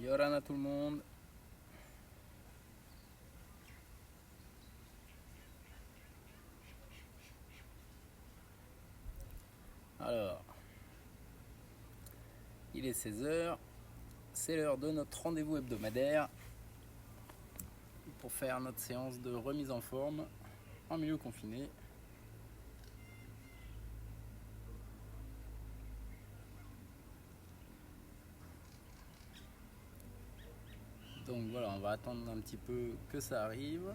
Yoran à tout le monde. Alors, il est 16 h, c'est l'heure de notre rendez-vous hebdomadaire pour faire notre séance de remise en forme en milieu confiné. Donc voilà, on va attendre un petit peu que ça arrive.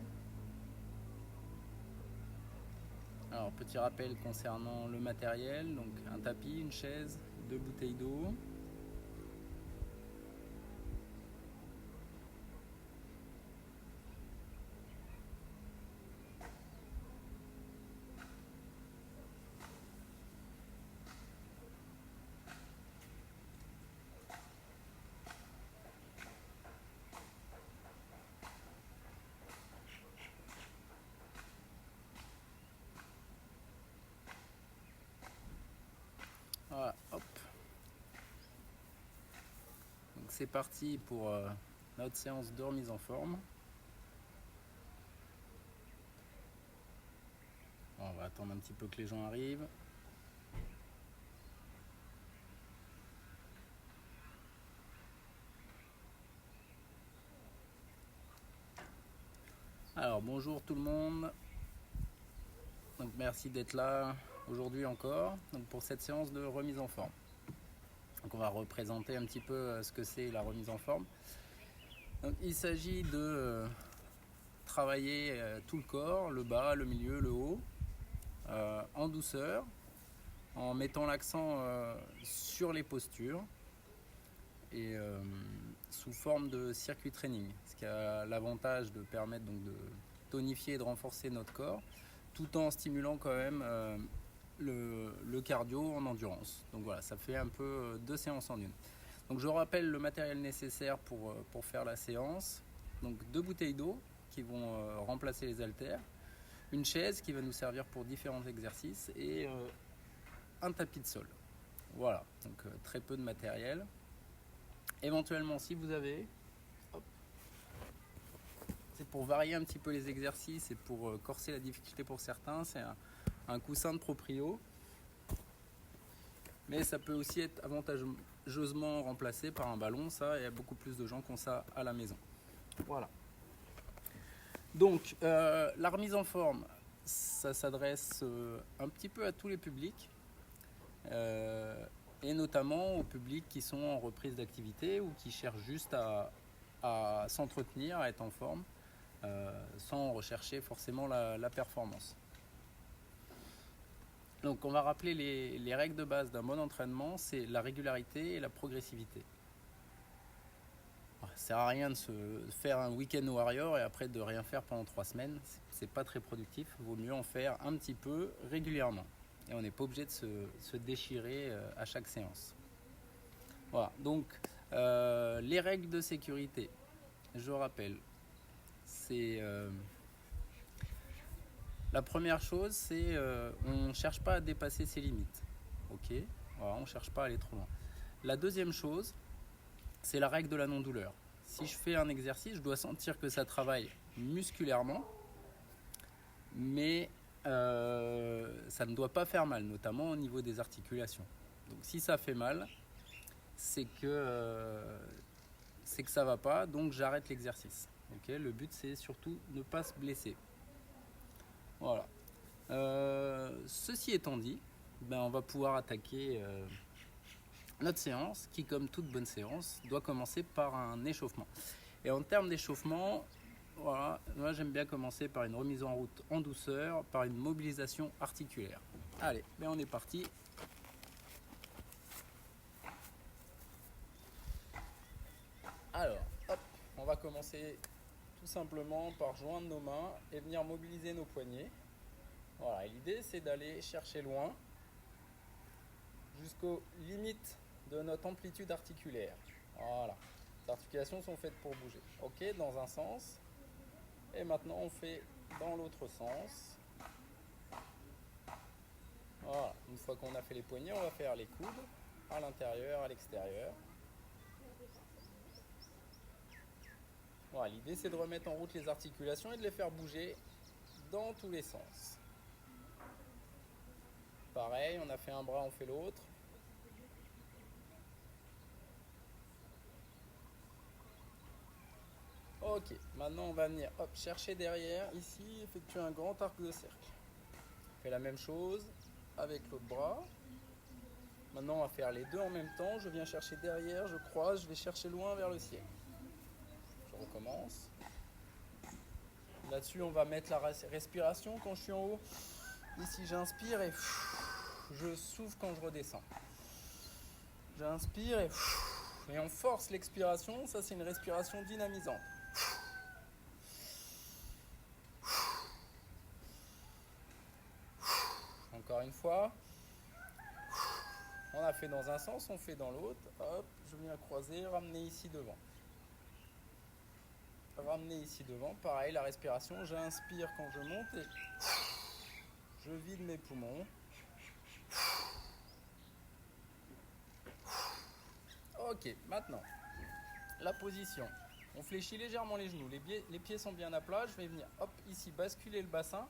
Alors, petit rappel concernant le matériel, donc un tapis, une chaise, 2 bouteilles d'eau. Voilà, hop. Donc c'est parti pour notre séance de remise en forme. Bon, on va attendre un petit peu que les gens arrivent. Alors bonjour tout le monde. Donc merci d'être là aujourd'hui encore donc pour cette séance de remise en forme. Donc on va représenter un petit peu ce que c'est la remise en forme. Donc il s'agit de travailler tout le corps, le bas, le milieu, le haut, en douceur, en mettant l'accent sur les postures et sous forme de circuit training, ce qui a l'avantage de permettre donc de tonifier et de renforcer notre corps tout en stimulant quand même le cardio en endurance. Donc voilà, ça fait un peu 2 séances en une. Donc je rappelle le matériel nécessaire pour faire la séance. Donc 2 bouteilles d'eau qui vont remplacer les haltères, une chaise qui va nous servir pour différents exercices et un tapis de sol. Voilà, donc très peu de matériel. Éventuellement, si vous avez, c'est pour varier un petit peu les exercices et pour corser la difficulté pour certains, c'est un coussin de proprio. Mais ça peut aussi être avantageusement remplacé par un ballon, ça, il y a beaucoup plus de gens qui ont ça à la maison. Voilà. Donc, la remise en forme, ça s'adresse un petit peu à tous les publics, et notamment aux publics qui sont en reprise d'activité ou qui cherchent juste à s'entretenir, à être en forme, sans rechercher forcément la performance. Donc on va rappeler les règles de base d'un bon entraînement, c'est la régularité et la progressivité. Ça ne sert à rien de se faire un week-end warrior et après de rien faire pendant 3 semaines, c'est pas très productif, il vaut mieux en faire un petit peu régulièrement. Et on n'est pas obligé de se déchirer à chaque séance. Voilà, donc les règles de sécurité, je rappelle, c'est... la première chose, c'est on ne cherche pas à dépasser ses limites. Ok, voilà, on ne cherche pas à aller trop loin. La deuxième chose, c'est la règle de la non-douleur. Si je fais un exercice, je dois sentir que ça travaille musculairement, mais ça ne doit pas faire mal, notamment au niveau des articulations. Donc si ça fait mal, c'est que ça ne va pas, donc j'arrête l'exercice. Okay, le but, c'est surtout ne pas se blesser. Voilà. Ceci étant dit, on va pouvoir attaquer notre séance qui, comme toute bonne séance, doit commencer par un échauffement. Et en termes d'échauffement, voilà, moi j'aime bien commencer par une remise en route en douceur, par une mobilisation articulaire. Allez, on est parti. Alors, hop, on va commencer tout simplement par joindre nos mains et venir mobiliser nos poignets. Voilà, et l'idée c'est d'aller chercher loin jusqu'aux limites de notre amplitude articulaire. Voilà, les articulations sont faites pour bouger. Ok, dans un sens. Et maintenant on fait dans l'autre sens. Voilà, une fois qu'on a fait les poignets, on va faire les coudes à l'intérieur, à l'extérieur. Voilà, l'idée c'est de remettre en route les articulations et de les faire bouger dans tous les sens. Pareil, on a fait un bras, on fait l'autre. Ok, maintenant on va venir chercher derrière, ici, effectuer un grand arc de cercle. On fait la même chose avec l'autre bras. Maintenant on va faire les deux en même temps, je viens chercher derrière, je croise, je vais chercher loin vers le ciel. Je recommence. Là-dessus on va mettre la respiration quand je suis en haut. Ici j'inspire et je souffle quand je redescends. J'inspire et on force l'expiration, ça c'est une respiration dynamisante. Encore une fois. On a fait dans un sens, on fait dans l'autre. Hop, je viens croiser, ramener ici devant. Ramener ici devant, pareil, la respiration. J'inspire quand je monte et je vide mes poumons. Ok, maintenant, la position. On fléchit légèrement les genoux, les pieds sont bien à plat. Je vais venir, hop, ici, basculer le bassin,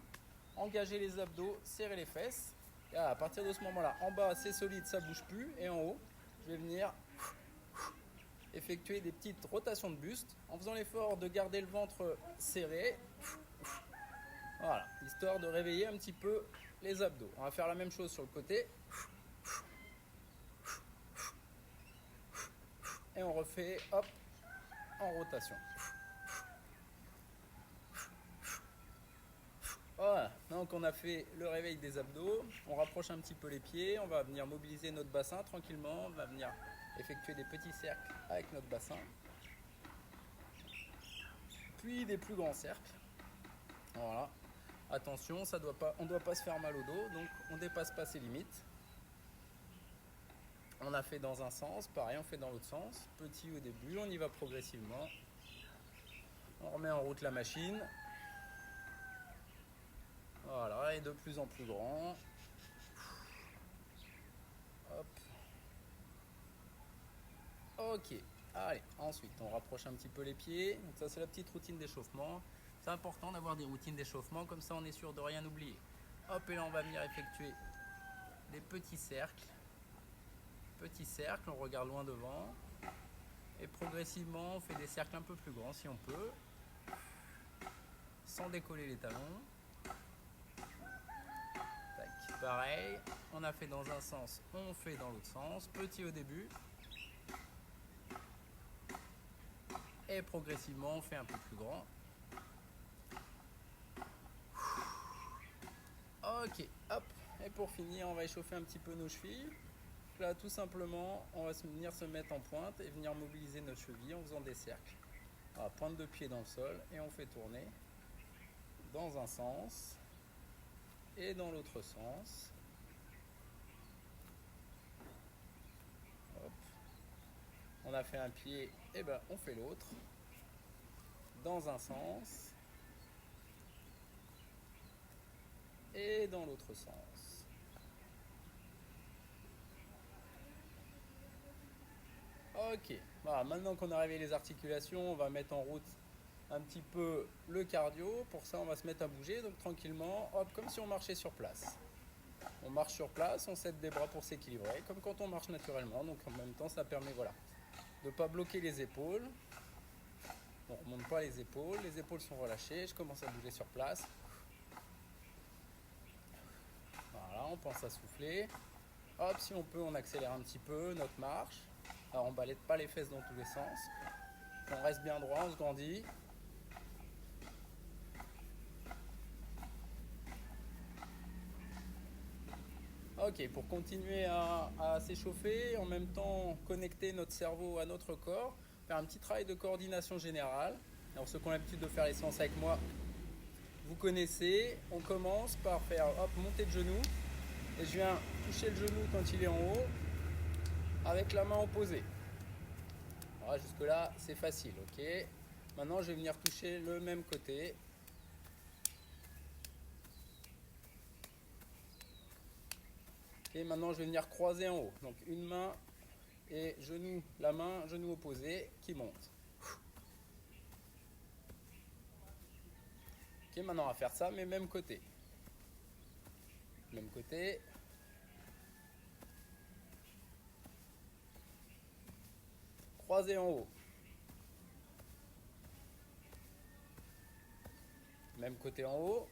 engager les abdos, serrer les fesses. Et à partir de ce moment-là, en bas, c'est solide, ça bouge plus. Et en haut, je vais venir effectuer des petites rotations de buste en faisant l'effort de garder le ventre serré. Voilà, histoire de réveiller un petit peu les abdos. On va faire la même chose sur le côté. Et on refait, hop, en rotation. Voilà, donc on a fait le réveil des abdos. On rapproche un petit peu les pieds. On va venir mobiliser notre bassin tranquillement. On va venir effectuer des petits cercles avec notre bassin. Puis des plus grands cercles. Voilà. Attention, on ne doit pas se faire mal au dos, donc on ne dépasse pas ses limites. On a fait dans un sens, pareil, on fait dans l'autre sens. Petit au début, on y va progressivement. On remet en route la machine. Voilà, et de plus en plus grand. Hop. Ok, allez, ensuite on rapproche un petit peu les pieds. Donc ça c'est la petite routine d'échauffement. C'est important d'avoir des routines d'échauffement, comme ça on est sûr de rien oublier. Hop, et là on va venir effectuer des petits cercles. Petits cercles, on regarde loin devant. Et progressivement on fait des cercles un peu plus grands si on peut. Sans décoller les talons. Tac, pareil, on a fait dans un sens, on fait dans l'autre sens. Petit au début. Et progressivement on fait un peu plus grand. Ok, hop, et pour finir on va échauffer un petit peu nos chevilles. Là tout simplement on va venir se mettre en pointe et venir mobiliser nos chevilles en faisant des cercles. Voilà, pointe de pied dans le sol et on fait tourner dans un sens et dans l'autre sens. Hop. On a fait un pied, et ben on fait l'autre dans un sens et dans l'autre sens. Ok, voilà, maintenant qu'on a réveillé les articulations, on va mettre en route un petit peu le cardio. Pour ça, on va se mettre à bouger, donc tranquillement, hop, comme si on marchait sur place. On marche sur place, on s'aide des bras pour s'équilibrer, comme quand on marche naturellement. Donc en même temps, ça permet de ne pas bloquer les épaules. On ne remonte pas les épaules sont relâchées, je commence à bouger sur place. Voilà, on pense à souffler. Hop, si on peut, on accélère un petit peu notre marche. Alors on ne balade pas les fesses dans tous les sens. On reste bien droit, on se grandit. Ok, pour continuer à s'échauffer, en même temps connecter notre cerveau à notre corps, faire un petit travail de coordination générale. Alors ceux qui ont l'habitude de faire les séances avec moi, vous connaissez. On commence par faire hop, montée de genou. Et je viens toucher le genou quand il est en haut avec la main opposée. Voilà, jusque là c'est facile, ok. Maintenant je vais venir toucher le même côté. Et maintenant je vais venir croiser en haut. Donc une main et genou, la main, genou opposé qui monte. Ok, maintenant on va faire ça, mais même côté. Même côté. Croisé en haut. Même côté en haut.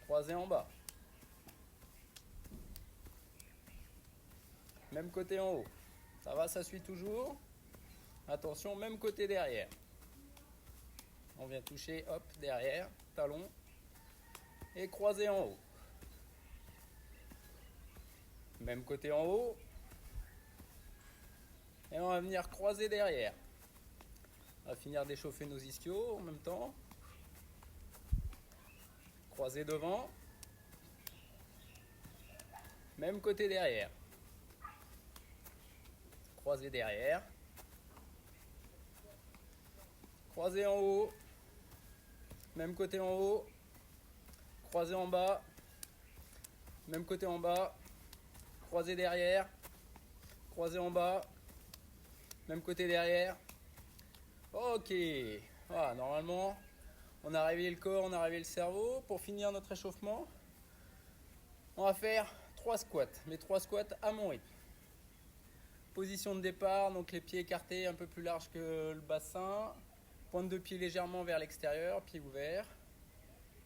Croisé en bas. Même côté en haut. Ça va, ça suit toujours. Attention, même côté derrière. On vient toucher, hop, derrière, talon. Et croisé en haut. Même côté en haut. Et on va venir croiser derrière. On va finir d'échauffer nos ischios en même temps. Croiser devant. Même côté derrière. Croiser derrière. Croiser en haut. Même côté en haut. Croiser en bas. Même côté en bas. Croiser derrière. Croiser en bas. Même côté derrière. Ok. Voilà, normalement, on a réveillé le corps, on a réveillé le cerveau. Pour finir notre échauffement, on va faire 3 squats. Mais 3 squats à mon rythme. Position de départ, donc les pieds écartés un peu plus larges que le bassin. Pointe de pied légèrement vers l'extérieur, pied ouvert.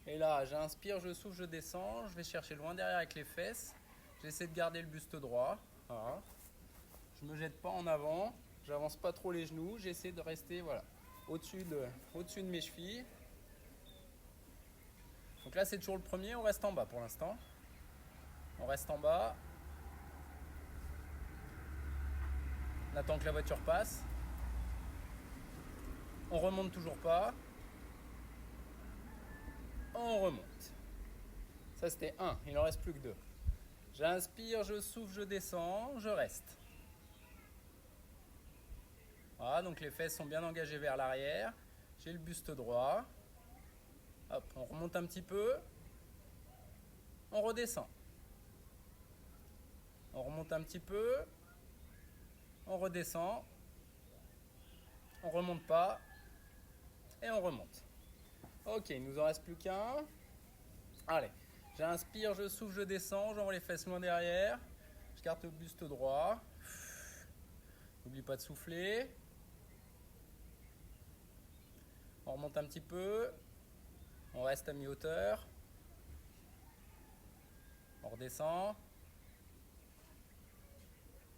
Et là, j'inspire, je souffle, je descends. Je vais chercher loin derrière avec les fesses. J'essaie de garder le buste droit. Voilà. Je ne me jette pas en avant. J'avance pas trop les genoux. J'essaie de rester voilà, au-dessus de mes chevilles. Donc là, c'est toujours le premier. On reste en bas pour l'instant. On reste en bas. On attend que la voiture passe. On remonte toujours pas. On remonte. Ça, c'était 1. Il n'en reste plus que 2. J'inspire, je souffle, je descends, je reste. Voilà, donc les fesses sont bien engagées vers l'arrière. J'ai le buste droit. Hop, on remonte un petit peu. On redescend. On remonte un petit peu. On redescend. On remonte pas. Et on remonte. Ok, il nous en reste plus qu'un. Allez, j'inspire, je souffle, je descends. J'envoie les fesses loin derrière. Je garde le buste droit. N'oublie pas de souffler. On remonte un petit peu. On reste à mi-hauteur. On redescend.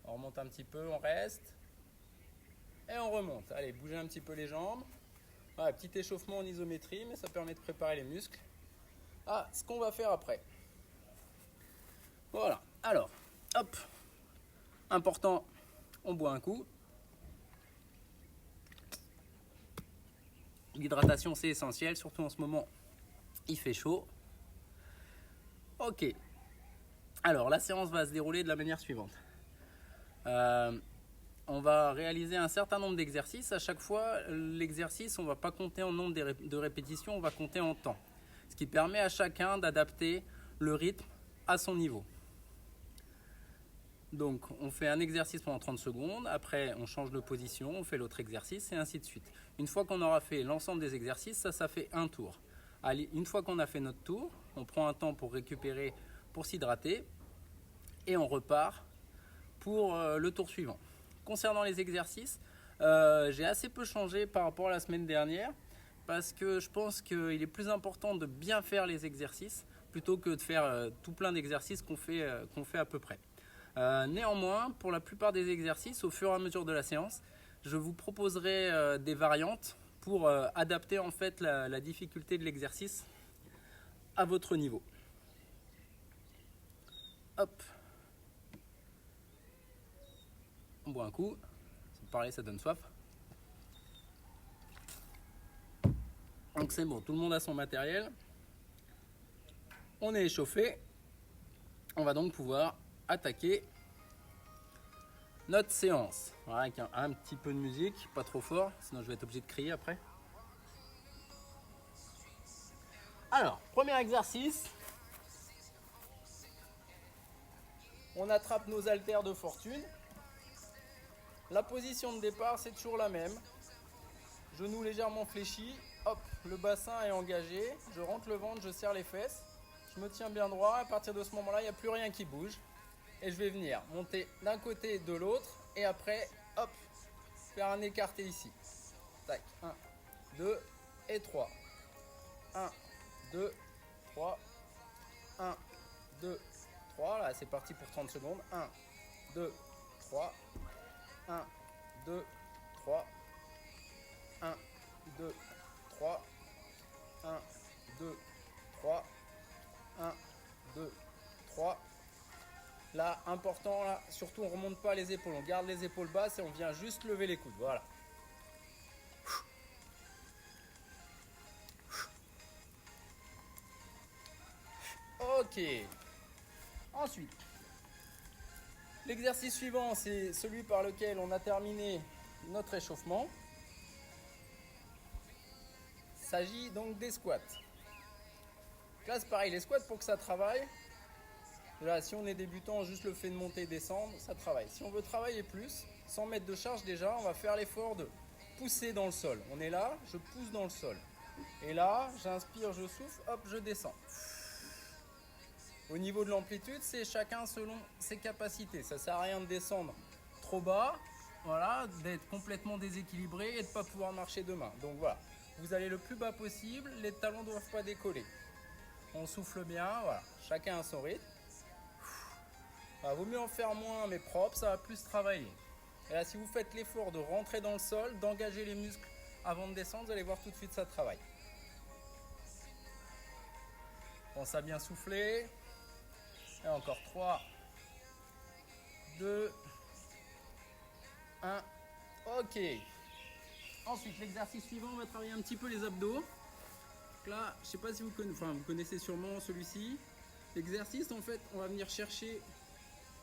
On remonte un petit peu, on reste. Et on remonte. Allez, bougez un petit peu les jambes. Voilà, petit échauffement en isométrie, mais ça permet de préparer les muscles à ce qu'on va faire après. Voilà. Alors, hop. Important, on boit un coup. L'hydratation, c'est essentiel, surtout en ce moment, il fait chaud. Ok. Alors, la séance va se dérouler de la manière suivante. On va réaliser un certain nombre d'exercices. À chaque fois, l'exercice, on ne va pas compter en nombre de répétitions, on va compter en temps. Ce qui permet à chacun d'adapter le rythme à son niveau. Donc, on fait un exercice pendant 30 secondes. Après, on change de position, on fait l'autre exercice et ainsi de suite. Une fois qu'on aura fait l'ensemble des exercices, ça fait un tour. Allez, une fois qu'on a fait notre tour, on prend un temps pour récupérer, pour s'hydrater. Et on repart pour le tour suivant. Concernant les exercices, j'ai assez peu changé par rapport à la semaine dernière parce que je pense qu'il est plus important de bien faire les exercices plutôt que de faire tout plein d'exercices qu'on fait à peu près. Néanmoins, pour la plupart des exercices, au fur et à mesure de la séance, je vous proposerai des variantes pour adapter en fait la difficulté de l'exercice à votre niveau. Hop. On boit un coup, pareil, ça donne soif. Donc c'est bon, tout le monde a son matériel. On est échauffé. On va donc pouvoir attaquer notre séance. Voilà, avec un petit peu de musique, pas trop fort, sinon je vais être obligé de crier après. Alors, premier exercice. On attrape nos haltères de fortune. La position de départ, c'est toujours la même. Genoux légèrement fléchis, hop, le bassin est engagé, je rentre le ventre, je serre les fesses, je me tiens bien droit, à partir de ce moment-là, il n'y a plus rien qui bouge. Et je vais venir monter d'un côté et de l'autre, et après, hop, faire un écarté ici. Tac, 1, 2 et 3. 1, 2, 3. 1, 2, 3. Là, c'est parti pour 30 secondes. 1, 2, 3. 1, 2, 3. 1, 2, 3. 1, 2, 3. 1, 2, 3. Là, important, là, surtout on ne remonte pas les épaules. On garde les épaules basses et on vient juste lever les coudes. Voilà. Ok. Ensuite, l'exercice suivant, c'est celui par lequel on a terminé notre échauffement. Il s'agit donc des squats. Là, c'est pareil, les squats, pour que ça travaille, là, si on est débutant, juste le fait de monter et descendre, ça travaille. Si on veut travailler plus, 100 mètres de charge déjà, on va faire l'effort de pousser dans le sol. On est là, je pousse dans le sol. Et là, j'inspire, je souffle, hop, je descends. Au niveau de l'amplitude, c'est chacun selon ses capacités. Ça ne sert à rien de descendre trop bas, voilà, d'être complètement déséquilibré et de ne pas pouvoir marcher demain. Donc voilà, vous allez le plus bas possible, les talons ne doivent pas décoller. On souffle bien, voilà, chacun à son rythme. Vaut mieux en faire moins mais propre, ça va plus travailler. Et là, si vous faites l'effort de rentrer dans le sol, d'engager les muscles avant de descendre, vous allez voir tout de suite ça travaille. Pense à bien souffler. Et encore 3, 2, 1. Ok. Ensuite, l'exercice suivant, on va travailler un petit peu les abdos. Donc là, je ne sais pas si vous connaissez sûrement celui-ci. L'exercice, en fait, on va venir chercher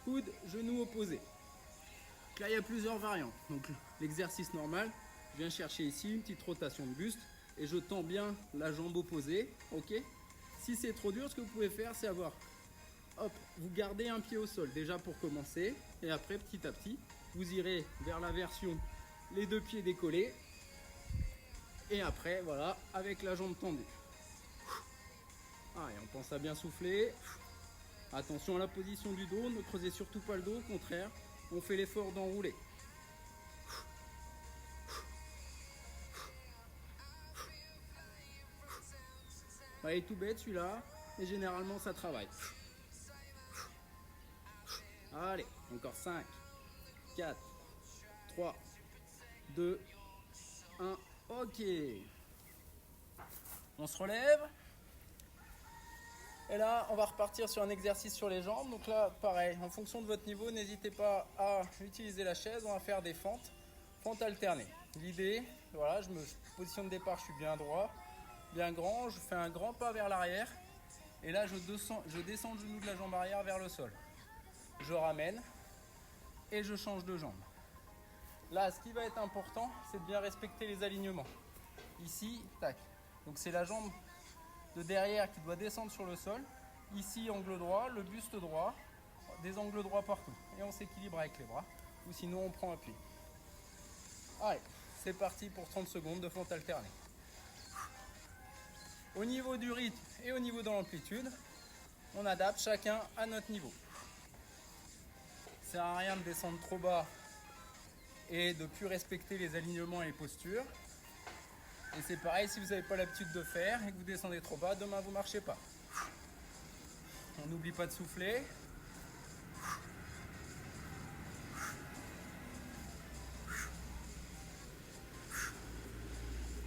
coude, genou opposé. Donc là, il y a plusieurs variantes. Donc l'exercice normal, je viens chercher ici une petite rotation de buste et je tends bien la jambe opposée. Ok. Si c'est trop dur, ce que vous pouvez faire, c'est avoir, hop, vous gardez un pied au sol déjà pour commencer. Et après, petit à petit, vous irez vers la version les deux pieds décollés. Et après, voilà, avec la jambe tendue. Et on pense à bien souffler. Attention à la position du dos, ne creusez surtout pas le dos, au contraire, on fait l'effort d'enrouler. Il est tout bête celui-là, et généralement ça travaille. Allez, encore 5, 4, 3, 2, 1, ok. On se relève. Et là, on va repartir sur un exercice sur les jambes. Donc là, pareil, en fonction de votre niveau, n'hésitez pas à utiliser la chaise. On va faire des fentes alternées. L'idée, voilà, je me position de départ, je suis bien droit, bien grand. Je fais un grand pas vers l'arrière. Et là, je descends le genou de la jambe arrière vers le sol. Je ramène et je change de jambe. Là, ce qui va être important, c'est de bien respecter les alignements. Ici, tac. Donc c'est la jambe de derrière qui doit descendre sur le sol. Ici, angle droit, le buste droit, des angles droits partout. Et on s'équilibre avec les bras, ou sinon on prend appui. Allez, c'est parti pour 30 secondes de fente alternée. Au niveau du rythme et au niveau de l'amplitude, on adapte chacun à notre niveau. Ça sert à rien de descendre trop bas et de ne plus respecter les alignements et les postures. Et c'est pareil, si vous n'avez pas l'habitude de faire et que vous descendez trop bas, demain vous ne marchez pas. On n'oublie pas de souffler.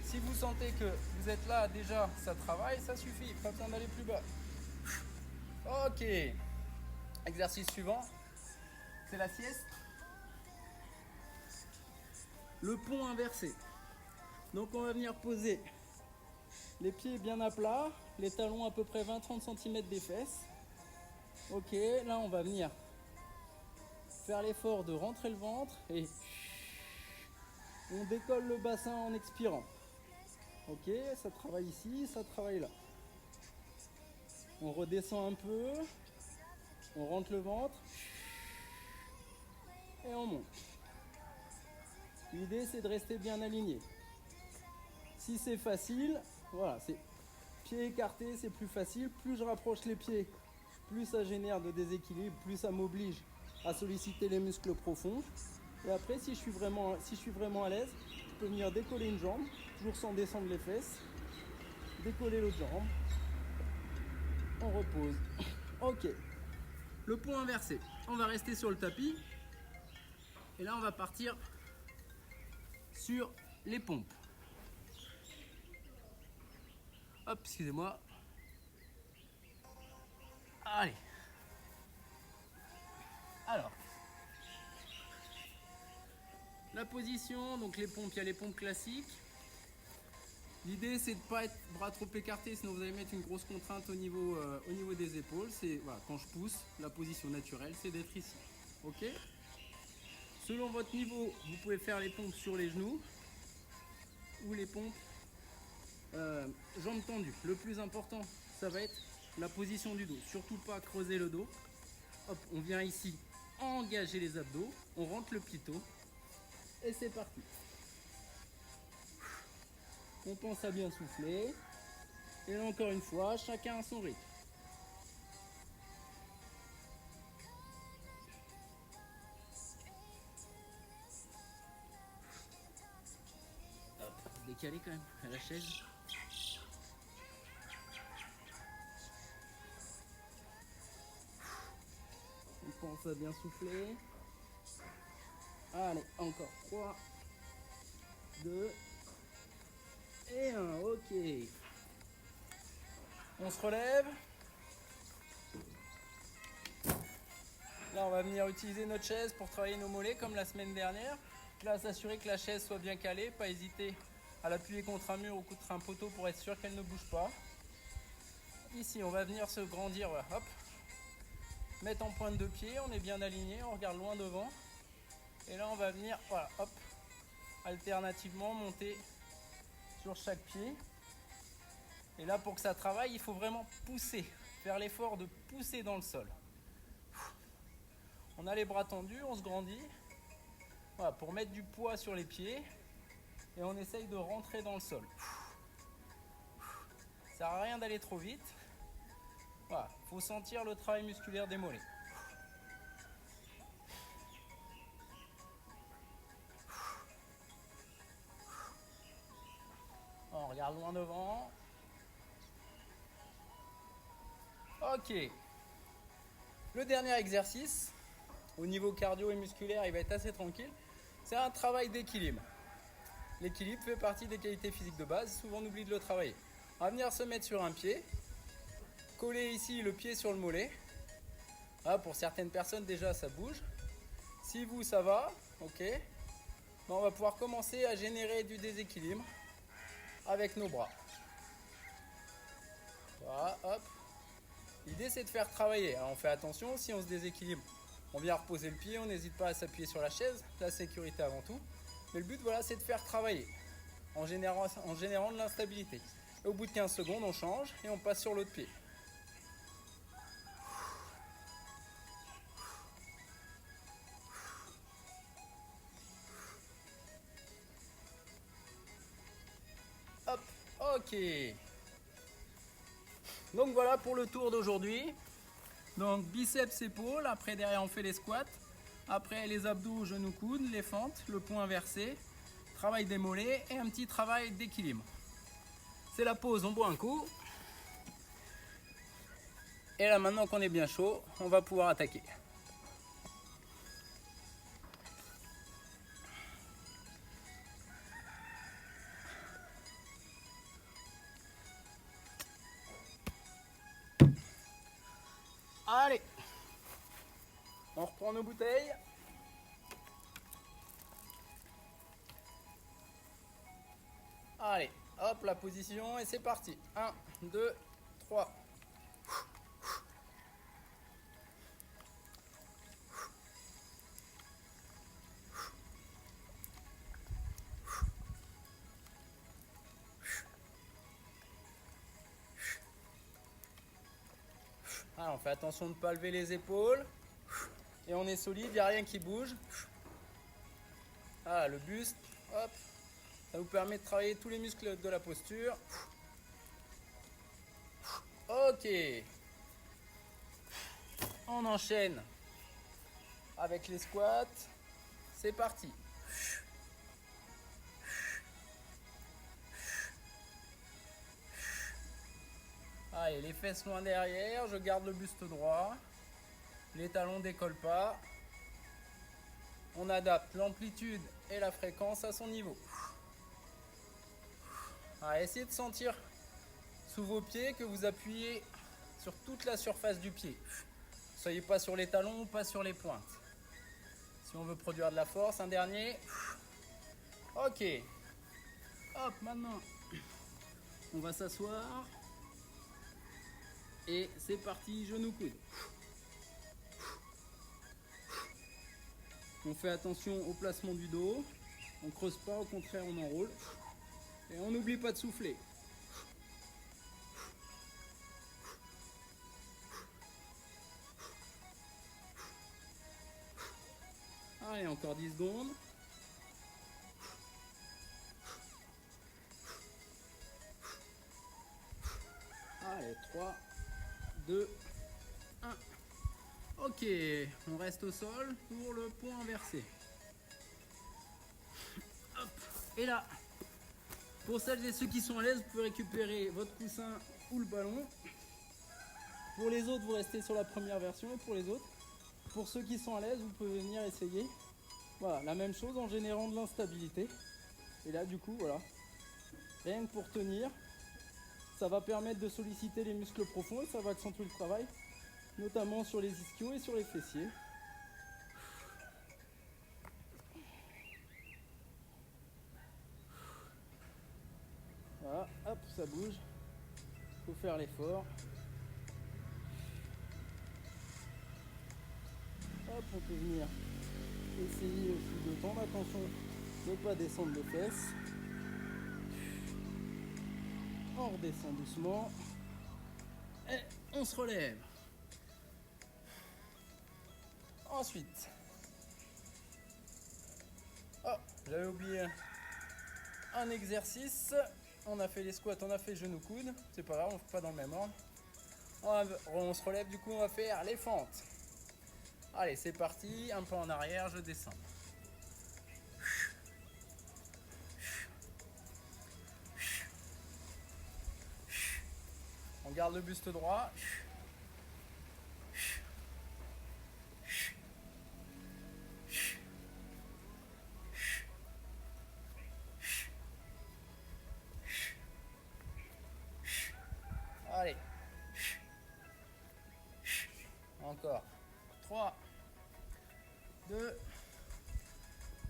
Si vous sentez que vous êtes là déjà, ça travaille, ça suffit, pas besoin d'aller plus bas. Ok. Exercice suivant, c'est la sieste. Le pont inversé. Donc on va venir poser les pieds bien à plat, les talons à peu près 20-30 cm des fesses. Ok, là on va venir faire l'effort de rentrer le ventre et on décolle le bassin en expirant. Ok, ça travaille ici, ça travaille là. On redescend un peu, on rentre le ventre et on monte. L'idée c'est de rester bien aligné. Si c'est facile, voilà, c'est pied écarté, c'est plus facile. Plus je rapproche les pieds, plus ça génère de déséquilibre, plus ça m'oblige à solliciter les muscles profonds. Et après, si je suis vraiment à l'aise, je peux venir décoller une jambe, toujours sans descendre les fesses. Décoller l'autre jambe. On repose. Ok. Le point inversé. On va rester sur le tapis. Et là, on va partir sur les pompes. Hop, excusez-moi. Allez. Alors. La position, donc les pompes, il y a les pompes classiques. L'idée, c'est de ne pas être bras trop écartés, sinon vous allez mettre une grosse contrainte au niveau des épaules. C'est voilà, quand je pousse, la position naturelle, c'est d'être ici. Ok. Selon votre niveau, vous pouvez faire les pompes sur les genoux ou les pompes jambes tendues. Le plus important, ça va être la position du dos. Surtout pas creuser le dos. Hop, on vient ici engager les abdos, on rentre le pito et c'est parti. On pense à bien souffler. Et là encore une fois, chacun à son rythme. Hop, décaler quand même à la chaise. On pense à bien souffler. Allez, encore 3, 2 et 1. Ok. On se relève. Là, on va venir utiliser notre chaise pour travailler nos mollets comme la semaine dernière. Là, s'assurer que la chaise soit bien calée. Pas hésiter à l'appuyer contre un mur ou contre un poteau pour être sûr qu'elle ne bouge pas. Ici, on va venir se grandir. Hop. Mettre en pointe de pied. On est bien aligné. On regarde loin devant. Et là, on va venir, voilà, hop, alternativement monter sur chaque pied. Et là, pour que ça travaille, il faut vraiment pousser. Faire l'effort de pousser dans le sol. On a les bras tendus, on se grandit. Voilà, pour mettre du poids sur les pieds. Et on essaye de rentrer dans le sol. Ça sert à rien d'aller trop vite. Voilà, faut sentir le travail musculaire des mollets. On regarde loin devant. Ok. Le dernier exercice, au niveau cardio et musculaire, il va être assez tranquille. C'est un travail d'équilibre. L'équilibre fait partie des qualités physiques de base. Souvent, on oublie de le travailler. On va venir se mettre sur un pied. Coller ici le pied sur le mollet. Là, pour certaines personnes, déjà, ça bouge. Si vous, ça va, ok. On va pouvoir commencer à générer du déséquilibre avec nos bras. Voilà, hop. L'idée, c'est de faire travailler. Alors, on fait attention, si on se déséquilibre, on vient reposer le pied, on n'hésite pas à s'appuyer sur la chaise, la sécurité avant tout. Mais le but, voilà, c'est de faire travailler en générant de l'instabilité. Et au bout de 15 secondes, on change et on passe sur l'autre pied. Hop, ok. Donc voilà pour le tour d'aujourd'hui. Donc biceps, épaules, après derrière on fait les squats. Après les abdos, genoux, coudes, les fentes, le point inversé, travail des mollets et un petit travail d'équilibre. C'est la pause, on boit un coup. Et là maintenant qu'on est bien chaud, on va pouvoir attaquer. Allez, on reprend nos bouteilles. Allez, hop, la position et c'est parti. 1, 2, 3. Alors, on fait attention de ne pas lever les épaules. Et on est solide, il n'y a rien qui bouge. Ah, le buste, hop, Ça vous permet de travailler tous les muscles de la posture. Ok. On enchaîne avec les squats. C'est parti. Allez, les fesses loin derrière, je garde le buste droit. Les talons ne décollent pas. On adapte l'amplitude et la fréquence à son niveau. Allez, essayez de sentir sous vos pieds que vous appuyez sur toute la surface du pied. Ne soyez pas sur les talons ou pas sur les pointes. Si on veut produire de la force, un dernier. Ok. Hop, maintenant, on va s'asseoir. Et c'est parti, genou coude. On fait attention au placement du dos. On ne creuse pas, au contraire, on enroule. Et on n'oublie pas de souffler. Allez, encore 10 secondes. Allez, 3, 2, 1. Ok, on reste au sol pour le point inversé. Hop, et là, pour celles et ceux qui sont à l'aise, vous pouvez récupérer votre coussin ou le ballon. Pour les autres, vous restez sur la première version. Et pour ceux qui sont à l'aise, vous pouvez venir essayer. Voilà, la même chose en générant de l'instabilité. Et là, du coup, voilà, rien que pour tenir, ça va permettre de solliciter les muscles profonds et ça va accentuer le travail, notamment sur les ischios et sur les fessiers. Voilà, hop, ça bouge. Faut faire l'effort. Hop, on peut venir essayer aussi de tendre. Attention de ne pas descendre les fesses. On redescend doucement. Et on se relève. Ensuite, oh, j'avais oublié un exercice. On a fait les squats, on a fait genou coude. C'est pas grave, on ne fait pas dans le même ordre. On se relève, du coup on va faire les fentes. Allez, c'est parti, un pas en arrière, je descends. On garde le buste droit. Allez. Encore. 3, 2,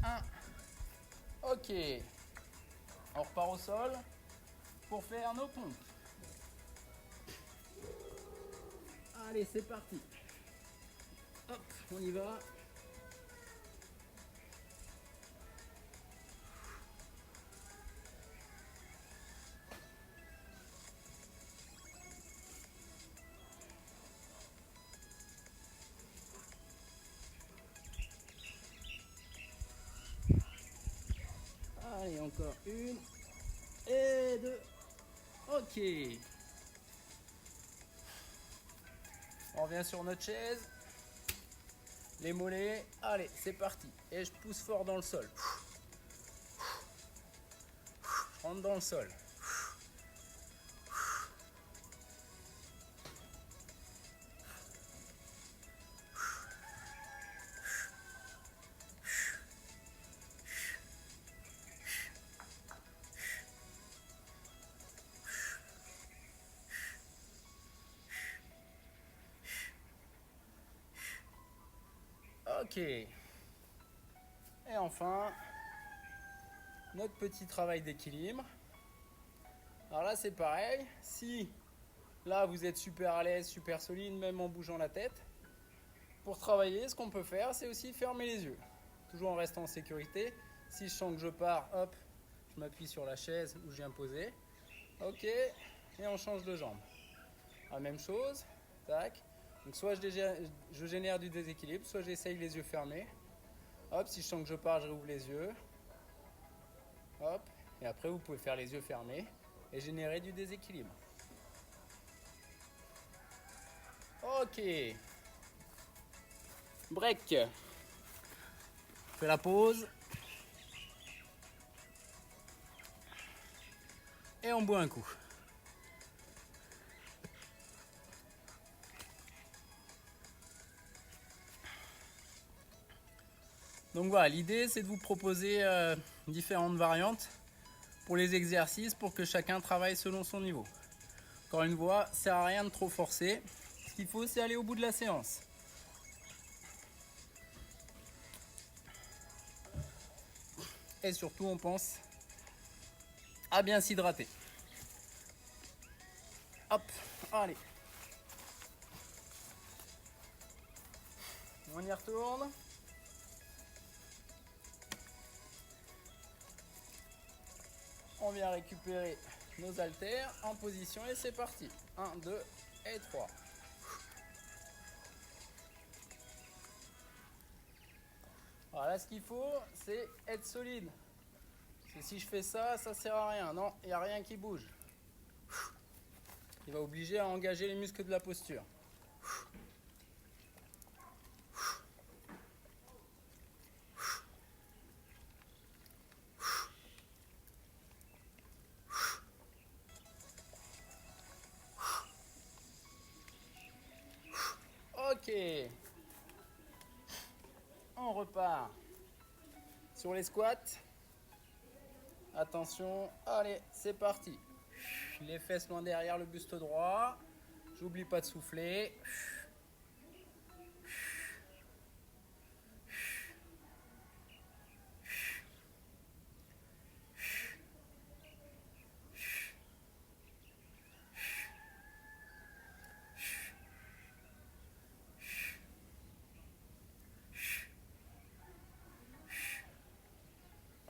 1. Ok. On repart au sol pour faire nos pompes. Allez, c'est parti. Hop, on y va. Allez, encore une et deux. Ok. On revient sur notre chaise. Les mollets. Allez, c'est parti. Et je pousse fort dans le sol. Je rentre dans le sol. Ok. Et enfin, notre petit travail d'équilibre. Alors là, c'est pareil. Si là, vous êtes super à l'aise, super solide, même en bougeant la tête, pour travailler, ce qu'on peut faire, c'est aussi fermer les yeux. Toujours en restant en sécurité. Si je sens que je pars, hop, je m'appuie sur la chaise où je viens poser. Ok. Et on change de jambe. La même chose. Tac. Donc soit je génère du déséquilibre, soit j'essaye les yeux fermés. Hop, si je sens que je pars, je rouvre les yeux. Hop, Et après, vous pouvez faire les yeux fermés et générer du déséquilibre. Ok. Break. On fait la pause. Et on boit un coup. Donc voilà, l'idée c'est de vous proposer différentes variantes pour les exercices pour que chacun travaille selon son niveau. Encore une fois, ça sert à rien de trop forcer. Ce qu'il faut, c'est aller au bout de la séance. Et surtout, on pense à bien s'hydrater. Hop, allez. On y retourne. On vient récupérer nos haltères en position et c'est parti. 1, 2 et 3. Voilà, ce qu'il faut, c'est être solide. Parce que si je fais ça, ça sert à rien. Non, il n'y a rien qui bouge. Il va obliger à engager les muscles de la posture. Ok. On repart sur les squats. Attention, allez, c'est parti. Les fesses loin derrière le buste droit. J'oublie pas de souffler.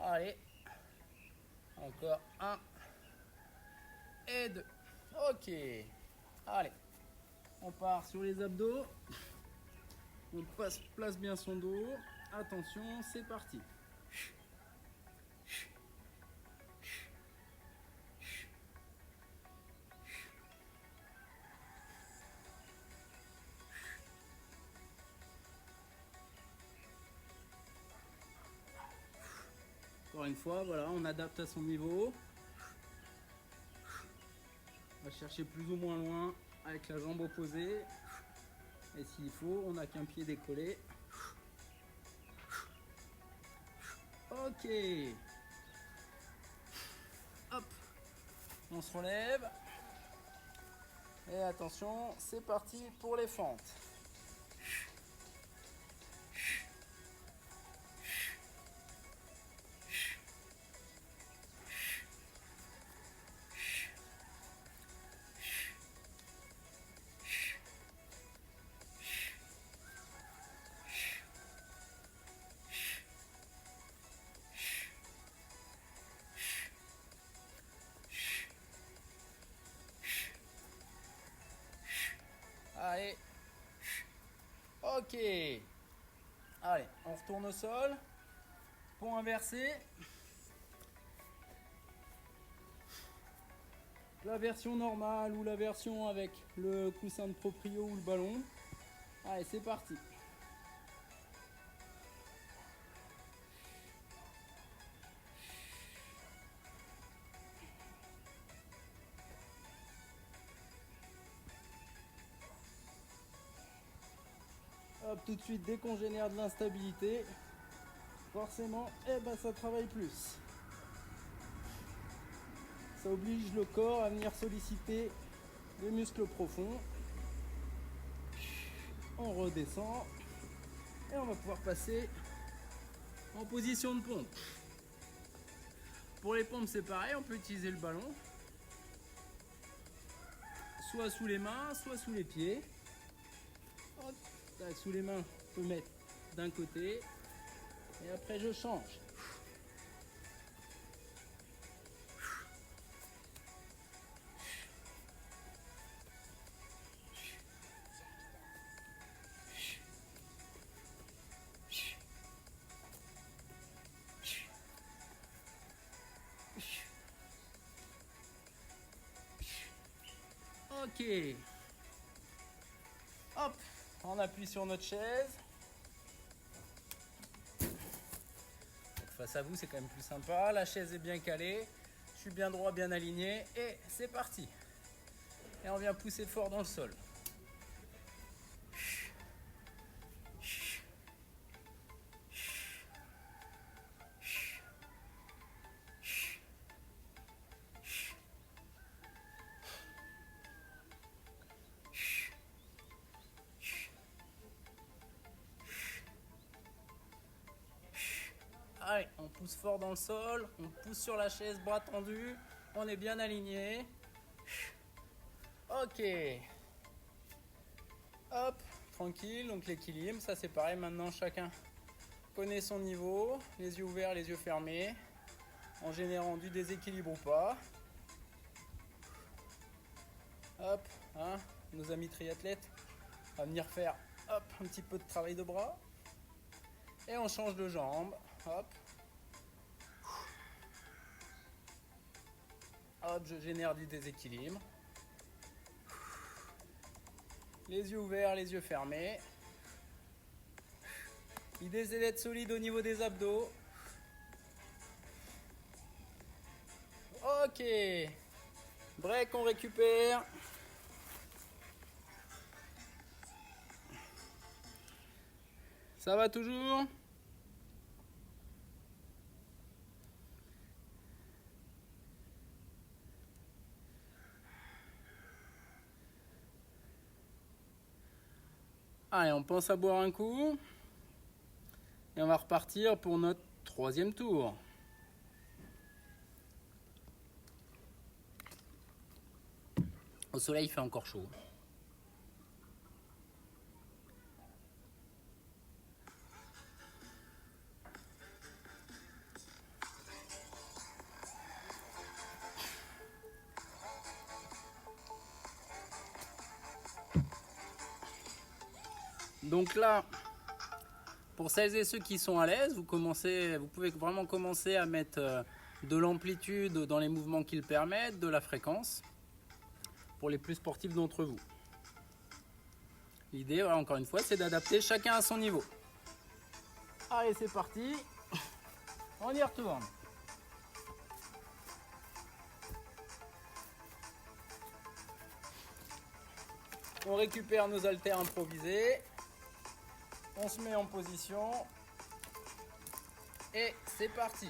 Allez, encore 1 et 2. Ok, allez, on part sur les abdos. On place bien son dos. Attention, c'est parti. Encore une fois, voilà, on adapte à son niveau. On va chercher plus ou moins loin avec la jambe opposée. Et s'il faut, on n'a qu'un pied décollé. Ok. Hop. On se relève. Et attention, c'est parti pour les fentes. Allez. Ok. Allez, on retourne au sol. Pont inversé. La version normale ou la version avec le coussin de proprio ou le ballon. Allez, c'est parti. Hop, tout de suite, dès qu'on génère de l'instabilité, forcément, ça travaille plus. Ça oblige le corps à venir solliciter les muscles profonds. On redescend et on va pouvoir passer en position de pompe. Pour les pompes, c'est pareil, on peut utiliser le ballon, soit sous les mains, soit sous les pieds. Hop, sous les mains, on peut mettre d'un côté et après je change. Ok. Hop, on appuie sur notre chaise. Donc, face à vous, c'est quand même plus sympa. La chaise est bien calée. Je suis bien droit, bien aligné. Et c'est parti. Et on vient pousser fort dans le sol. Allez, on pousse fort dans le sol, on pousse sur la chaise, bras tendus, on est bien aligné. Ok. Hop, tranquille, donc l'équilibre, ça c'est pareil, maintenant chacun connaît son niveau, les yeux ouverts, les yeux fermés, en générant du déséquilibre ou pas. Hop, hein, nos amis triathlètes, on va venir faire hop, un petit peu de travail de bras. Et on change de jambe, hop. Hop, je génère du déséquilibre. Les yeux ouverts, les yeux fermés. L'idée c'est d'être solide au niveau des abdos. Ok. Break, on récupère. Ça va toujours ? Allez, on pense à boire un coup. Et on va repartir pour notre troisième tour. Au soleil, il fait encore chaud. Donc là, pour celles et ceux qui sont à l'aise, vous pouvez vraiment commencer à mettre de l'amplitude dans les mouvements qu'ils permettent, de la fréquence, pour les plus sportifs d'entre vous. L'idée, voilà, encore une fois, c'est d'adapter chacun à son niveau. Allez, c'est parti. On y retourne. On récupère nos haltères improvisés. On se met en position. Et c'est parti.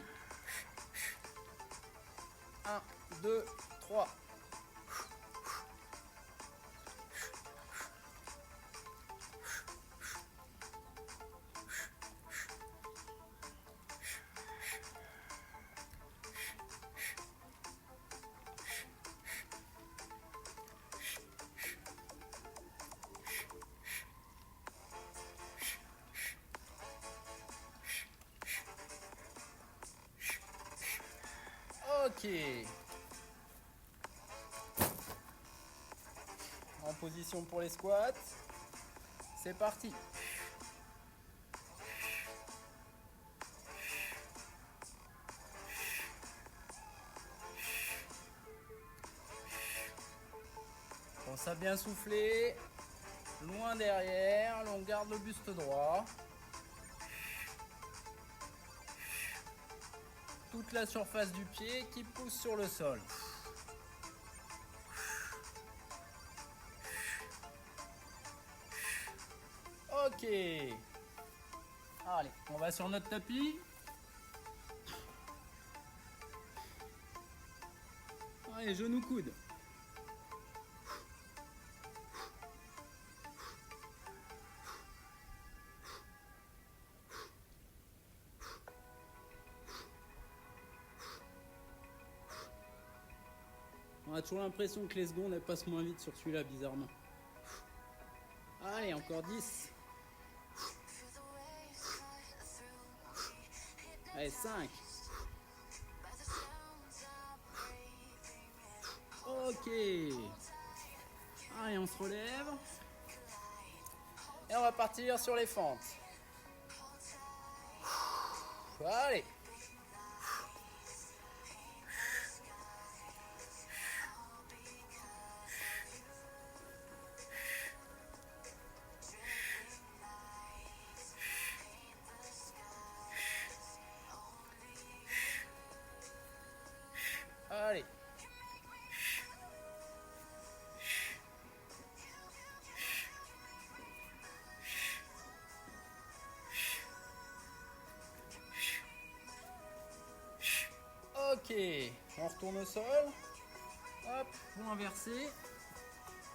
1, 2, 3. Ok. En position pour les squats. C'est parti. Pense à bien souffler. Loin derrière. On garde le buste droit. Toute la surface du pied qui pousse sur le sol. Ok. Allez, on va sur notre tapis. Allez, genoux coudes. On a toujours l'impression que les secondes elles passent moins vite sur celui-là, bizarrement. Allez, encore 10. Allez, 5. Ok. Allez, on se relève. Et on va partir sur les fentes. Allez. Ok, on retourne au sol. Hop, vous inversez.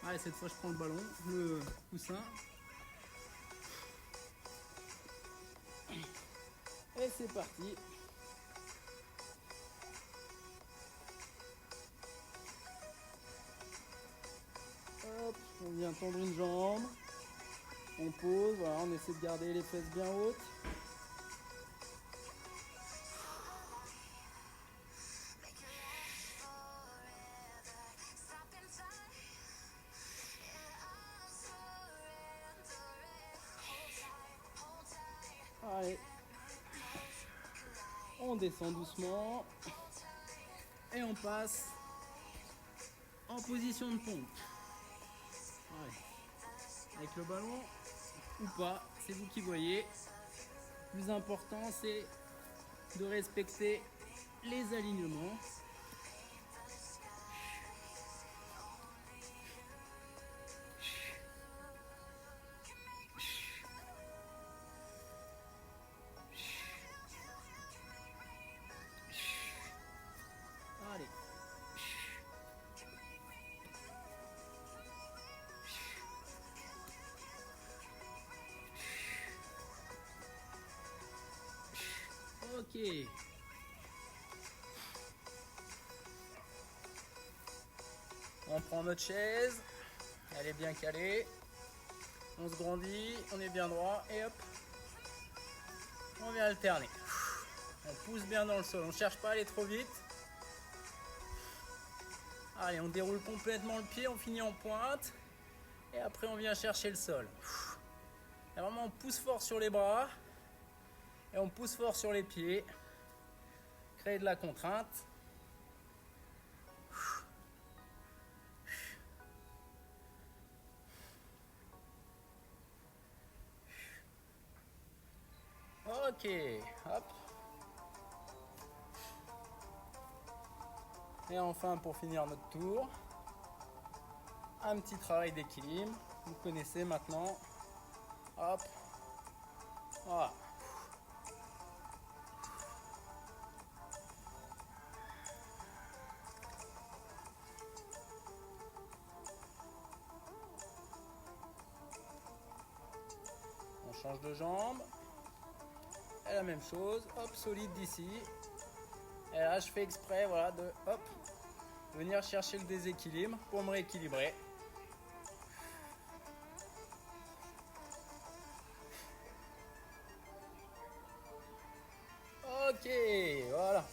Allez, cette fois je prends le ballon, le coussin. Et c'est parti. Hop, on vient tendre une jambe. On pose, voilà, on essaie de garder les fesses bien hautes. Allez, on descend doucement et on passe en position de pompe. Allez. Avec le ballon ou pas, c'est vous qui voyez. Le plus important, c'est de respecter les alignements. Allez. Ok. On prend notre chaise. Elle est bien calée. On se grandit, on est bien droit et hop. On vient alterner. On pousse bien dans le sol. On ne cherche pas à aller trop vite. Allez, on déroule complètement le pied, on finit en pointe. Et après, on vient chercher le sol. Et vraiment, on pousse fort sur les bras. Et on pousse fort sur les pieds. Créer de la contrainte. Ok, hop. Et enfin, pour finir notre tour, un petit travail d'équilibre. Vous connaissez maintenant. Hop. Voilà. On change de jambe. Et la même chose. Hop, solide d'ici. Et là, je fais exprès, voilà, de hop, venir chercher le déséquilibre pour me rééquilibrer. Ok, voilà.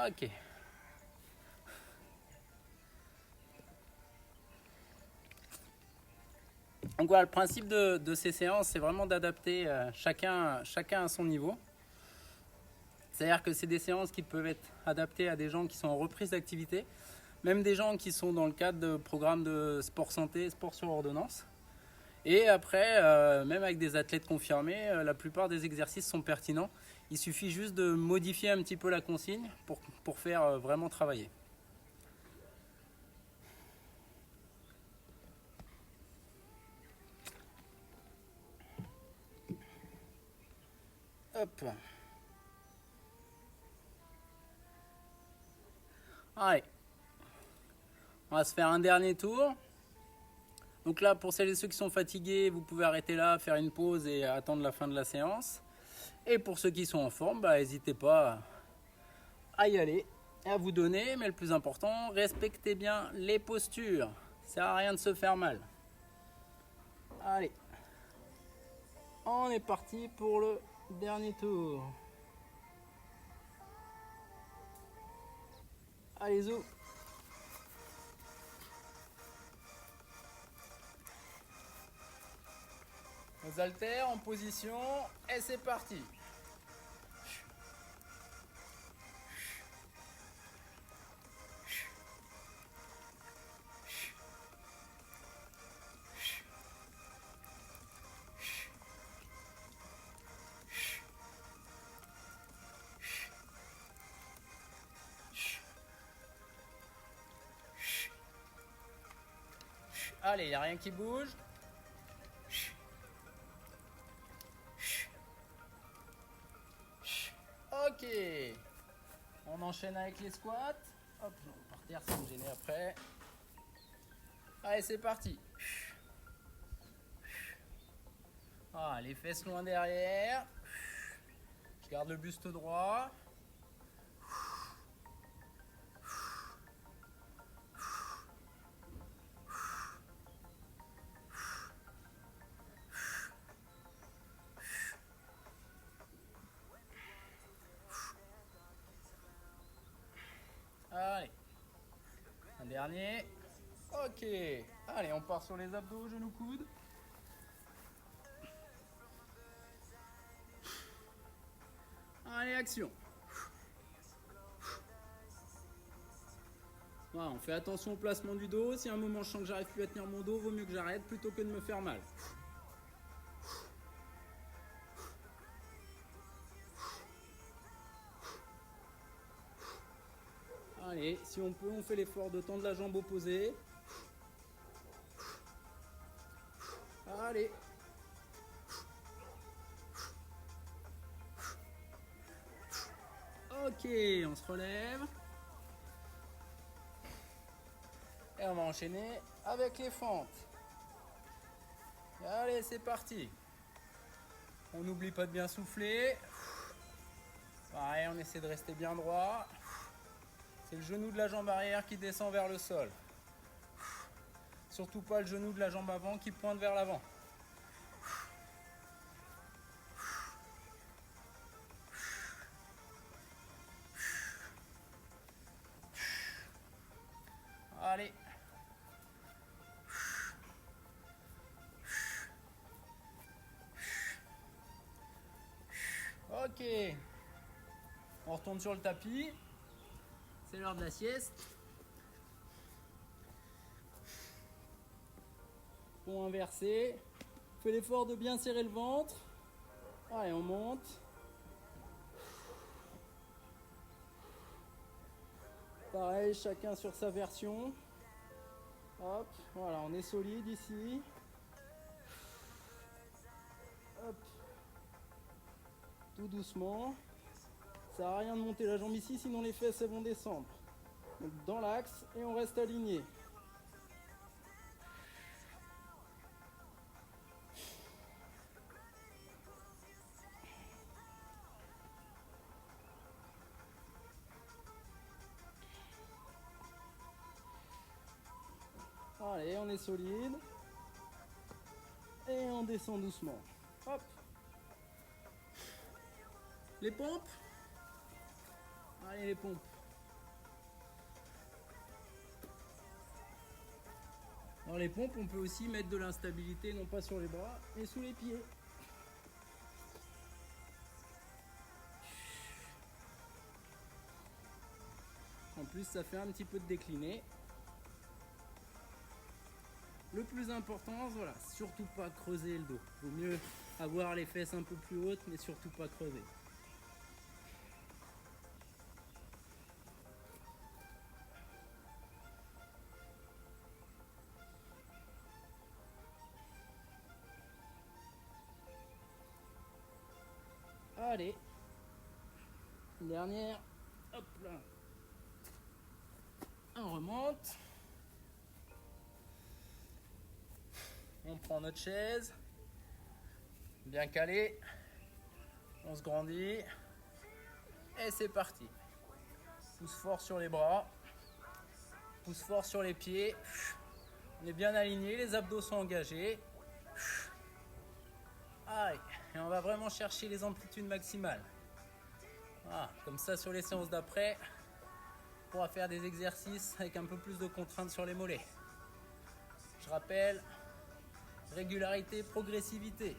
Ok. Donc voilà, le principe de ces séances, c'est vraiment d'adapter chacun à son niveau. C'est-à-dire que c'est des séances qui peuvent être adaptées à des gens qui sont en reprise d'activité, même des gens qui sont dans le cadre de programmes de sport santé, sport sur ordonnance. Et après, même avec des athlètes confirmés, la plupart des exercices sont pertinents. Il suffit juste de modifier un petit peu la consigne pour faire vraiment travailler. Hop. Allez. On va se faire un dernier tour. Donc là, pour celles et ceux qui sont fatigués, vous pouvez arrêter là, faire une pause et attendre la fin de la séance. Et pour ceux qui sont en forme, n'hésitez pas à y aller et à vous donner. Mais le plus important, respectez bien les postures. Ça sert à rien de se faire mal. Allez. On est parti pour le dernier tour. Allez, zou. Nos haltères en position et c'est parti. Allez, il n'y a rien qui bouge. On enchaîne avec les squats. Hop, par terre, ça me gêner après. Allez, c'est parti. Ah, les fesses loin derrière. Je garde le buste droit. Allez, un dernier. Ok, allez, on part sur les abdos, genoux, coudes. Allez, action. Voilà, on fait attention au placement du dos. Si à un moment je sens que j'arrive plus à tenir mon dos, vaut mieux que j'arrête plutôt que de me faire mal. Allez, si on peut, on fait l'effort de tendre la jambe opposée. Allez. Ok, on se relève. Et on va enchaîner avec les fentes. Allez, c'est parti. On n'oublie pas de bien souffler. Pareil, on essaie de rester bien droit. C'est le genou de la jambe arrière qui descend vers le sol. Surtout pas le genou de la jambe avant qui pointe vers l'avant. Allez. Ok. On retourne sur le tapis. C'est l'heure de la sieste. Pont inversé. Fais l'effort de bien serrer le ventre. Allez, on monte. Pareil, chacun sur sa version. Hop, voilà, on est solide ici. Hop. Tout doucement. Ça sert à rien de monter la jambe ici, sinon les fesses elles vont descendre. Donc dans l'axe et on reste aligné. Allez, on est solide. Et on descend doucement. Hop. Les pompes. Allez, les pompes. Dans les pompes, on peut aussi mettre de l'instabilité, non pas sur les bras, mais sous les pieds. En plus, ça fait un petit peu de décliné. Le plus important, voilà, surtout pas creuser le dos. Vaut mieux avoir les fesses un peu plus hautes, mais surtout pas creuser. Allez, une dernière, hop là, on remonte, on prend notre chaise, bien calé, on se grandit, et c'est parti. Pousse fort sur les bras, pousse fort sur les pieds, on est bien aligné, les abdos sont engagés. Aïe, et on va vraiment chercher les amplitudes maximales. Voilà, comme ça sur les séances d'après, on pourra faire des exercices avec un peu plus de contraintes sur les mollets. Je rappelle, régularité, progressivité.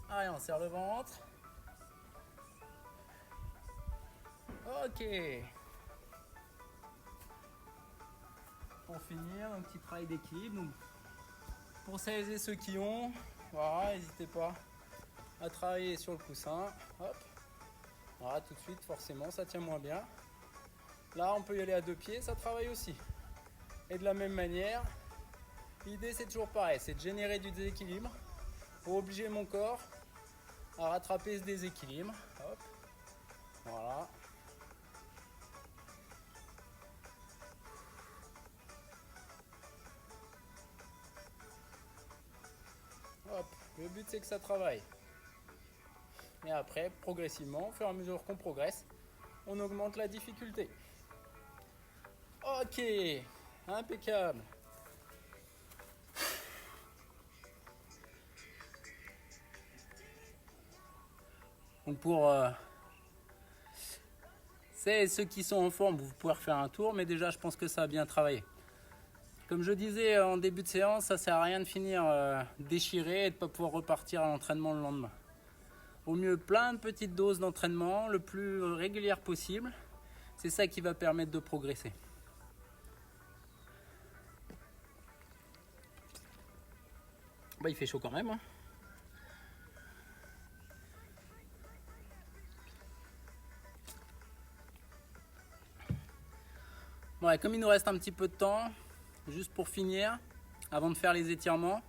Allez, on serre le ventre. Ok. Pour finir, un petit travail d'équilibre. Pour celles et ceux qui ont, voilà, n'hésitez pas à travailler sur le coussin. Hop. Voilà, tout de suite, forcément, ça tient moins bien. Là, on peut y aller à deux pieds, ça travaille aussi. Et de la même manière, l'idée c'est toujours pareil, c'est de générer du déséquilibre pour obliger mon corps à rattraper ce déséquilibre. Hop. Voilà. Hop. Le but c'est que ça travaille. Et après, progressivement, au fur et à mesure qu'on progresse, on augmente la difficulté. Ok, impeccable. Donc pour ceux qui sont en forme, vous pouvez refaire un tour, mais déjà je pense que ça a bien travaillé. Comme je disais en début de séance, ça sert à rien de finir déchiré et de ne pas pouvoir repartir à l'entraînement le lendemain. Au mieux plein de petites doses d'entraînement, le plus régulière possible. C'est ça qui va permettre de progresser. Bah, il fait chaud quand même. Hein. Bon, et comme il nous reste un petit peu de temps, juste pour finir, avant de faire les étirements,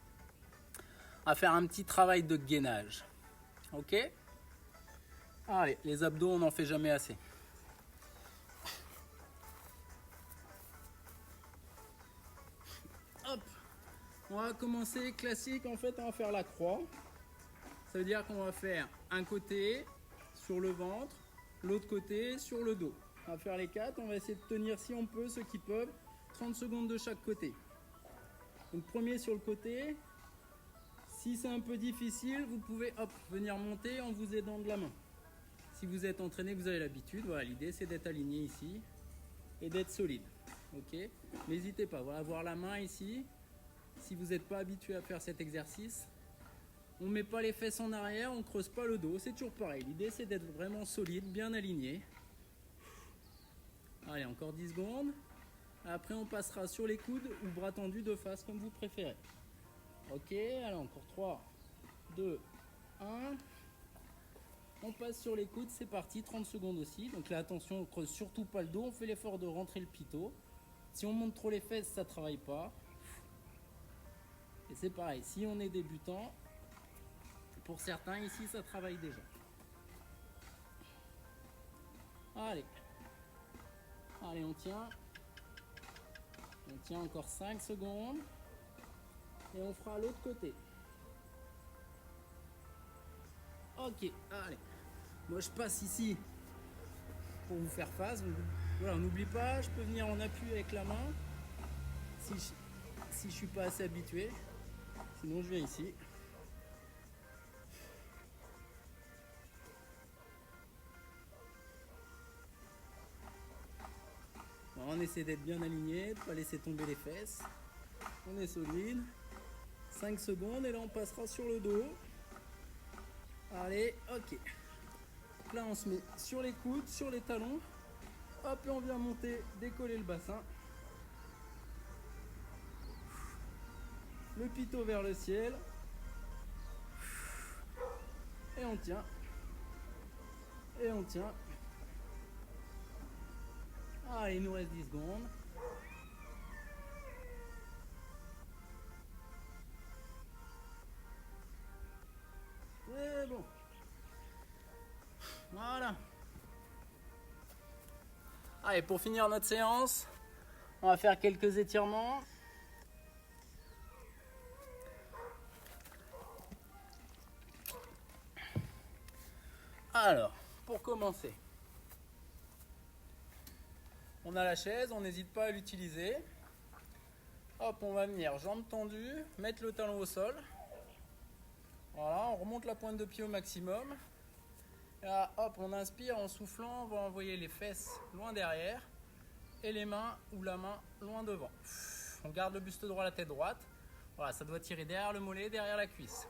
à faire un petit travail de gainage. Ok? Allez, les abdos, on n'en fait jamais assez. Hop! On va commencer classique, en fait, on va faire la croix. Ça veut dire qu'on va faire un côté sur le ventre, l'autre côté sur le dos. On va faire les 4, on va essayer de tenir si on peut, ceux qui peuvent, 30 secondes de chaque côté. Donc premier sur le côté, si c'est un peu difficile, vous pouvez venir monter en vous aidant de la main. Si vous êtes entraîné, vous avez l'habitude, voilà, l'idée c'est d'être aligné ici et d'être solide. Ok, n'hésitez pas, voilà, avoir la main ici. Si vous n'êtes pas habitué à faire cet exercice, on ne met pas les fesses en arrière, on ne creuse pas le dos, c'est toujours pareil. L'idée c'est d'être vraiment solide, bien aligné. Allez, encore 10 secondes. Après on passera sur les coudes ou bras tendus de face comme vous préférez. Ok, allez, encore 3, 2, 1. On passe sur les coudes, c'est parti, 30 secondes aussi. Donc là attention, on ne creuse surtout pas le dos, on fait l'effort de rentrer le pito. Si on monte trop les fesses, ça ne travaille pas. Et c'est pareil, si on est débutant, pour certains ici ça travaille déjà. Allez, on tient. On tient encore 5 secondes. Et on fera l'autre côté. Ok, allez. Moi je passe ici pour vous faire face. Voilà, on n'oublie pas, je peux venir en appui avec la main si je ne suis pas assez habitué. Sinon je viens ici. On essaie d'être bien aligné, de ne pas laisser tomber les fesses. On est solide. 5 secondes et là on passera sur le dos. Allez, ok. Donc là on se met sur les coudes, sur les talons. Hop, et on vient monter, décoller le bassin. Le pito vers le ciel. Et on tient. Et on tient. Allez, il nous reste 10 secondes. C'est bon. Voilà. Allez, pour finir notre séance, on va faire quelques étirements. Alors, pour commencer, on a la chaise, on n'hésite pas à l'utiliser. Hop, on va venir jambes tendues, mettre le talon au sol. Voilà, on remonte la pointe de pied au maximum. Et là, hop, on inspire en soufflant, on va envoyer les fesses loin derrière et les mains ou la main loin devant. On garde le buste droit, la tête droite. Voilà, ça doit tirer derrière le mollet, derrière la cuisse.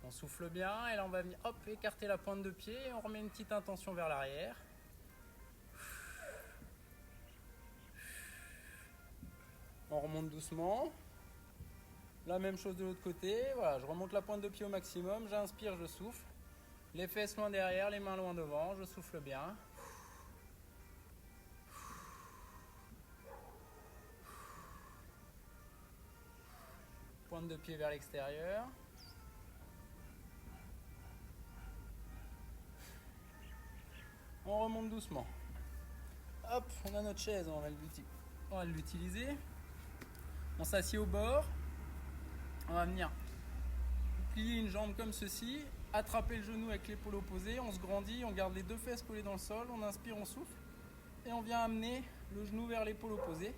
On souffle bien et là on va venir hop, écarter la pointe de pied et on remet une petite intention vers l'arrière. On remonte doucement. La même chose de l'autre côté. Voilà, je remonte la pointe de pied au maximum, j'inspire, je souffle. Les fesses loin derrière, les mains loin devant, je souffle bien. Pointe de pied vers l'extérieur. On remonte doucement. Hop, on a notre chaise, on va l'utiliser. On s'assied au bord. On va venir plier une jambe comme ceci, attraper le genou avec l'épaule opposée, on se grandit, on garde les deux fesses collées dans le sol, on inspire, on souffle et on vient amener le genou vers l'épaule opposée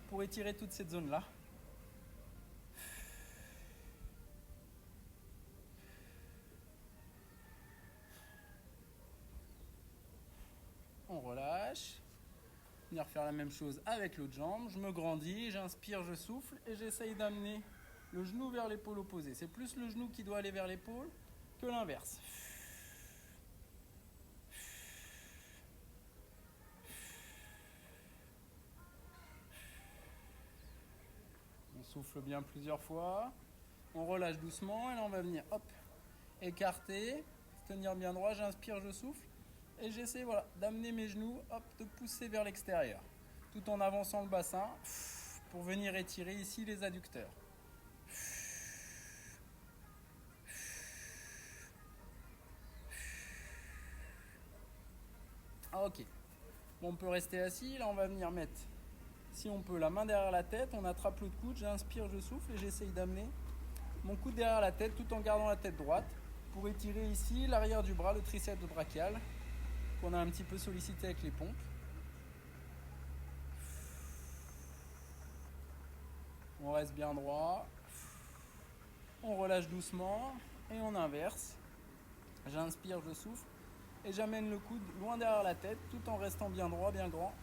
pour étirer toute cette zone-là. On relâche. Venir faire la même chose avec l'autre jambe. Je me grandis, j'inspire, je souffle et j'essaye d'amener le genou vers l'épaule opposée. C'est plus le genou qui doit aller vers l'épaule que l'inverse. On souffle bien plusieurs fois. On relâche doucement et là on va venir hop, écarter, tenir bien droit, j'inspire, je souffle et j'essaie d'amener mes genoux, hop, de pousser vers l'extérieur tout en avançant le bassin pour venir étirer ici les adducteurs. Ok, bon, on peut rester assis, là on va venir mettre, si on peut, la main derrière la tête, on attrape l'autre coude, j'inspire, je souffle et j'essaye d'amener mon coude derrière la tête tout en gardant la tête droite pour étirer ici l'arrière du bras, le triceps brachial qu'on a un petit peu sollicité avec les pompes. On reste bien droit, on relâche doucement et on inverse. J'inspire, je souffle et j'amène le coude loin derrière la tête tout en restant bien droit, bien grand.